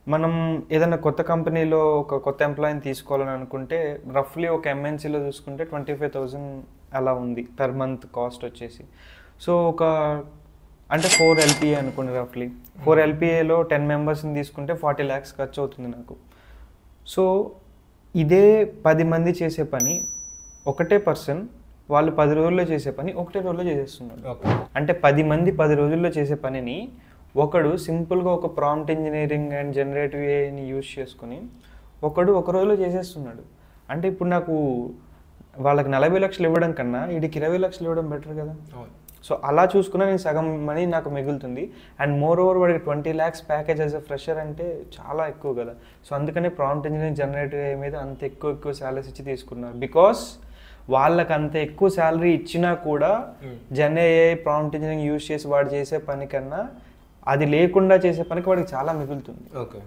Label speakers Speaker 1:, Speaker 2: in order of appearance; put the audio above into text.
Speaker 1: మనం ఏదైనా కొత్త కంపెనీలో ఒక కొత్త ఎంప్లాయీని తీసుకోవాలని అనుకుంటే రఫ్లీ ఒక ఎంఎన్సీలో చూసుకుంటే 25,000 అలా ఉంది పర్ మంత్ కాస్ట్ వచ్చేసి. సో ఒక అంటే 4 ఎల్పిఏ అనుకోండి రఫ్లీ. 4 ఎల్పిఏలో 10 మెంబర్స్ని తీసుకుంటే 40 lakhs ఖర్చు అవుతుంది నాకు. సో ఇదే 10 మంది చేసే పని ఒకటే పర్సన్ వాళ్ళు 10 రోజుల్లో చేసే పని ఒకటే రోజుల్లో చేసేస్తున్నాడు. అంటే 10 మంది 10 రోజుల్లో చేసే పనిని ఒకడు సింపుల్గా ఒక ప్రాంప్ట్ ఇంజనీరింగ్ అండ్ జనరేటివ్ ఏఐని యూజ్ చేసుకుని ఒకడు ఒక రోజులో చేసేస్తున్నాడు. అంటే ఇప్పుడు నాకు వాళ్ళకి 40 లక్షలు ఇవ్వడం కన్నా వీడికి 20 లక్షలు ఇవ్వడం బెటర్ కదా. సో అలా చూసుకున్నా నేను సగం మనీ నాకు మిగులుతుంది. అండ్ మోర్ ఓవర్ వాడికి 20 lakhs package as a fresher అంటే చాలా ఎక్కువ కదా. సో అందుకనే ప్రాంప్ట్ ఇంజనీరింగ్ జనరేటివ్ ఏఐ మీద అంత ఎక్కువ శాలరీస్ ఇచ్చి తీసుకున్నారు. బికాస్ వాళ్ళకి అంత ఎక్కువ శాలరీ ఇచ్చినా కూడా Jan AI prompt engineering use చేసి వాడు చేసే పని కన్నా అది లేకుండా చేసే పనికి వాడికి చాలా మిగులుతుంది.
Speaker 2: ఓకే.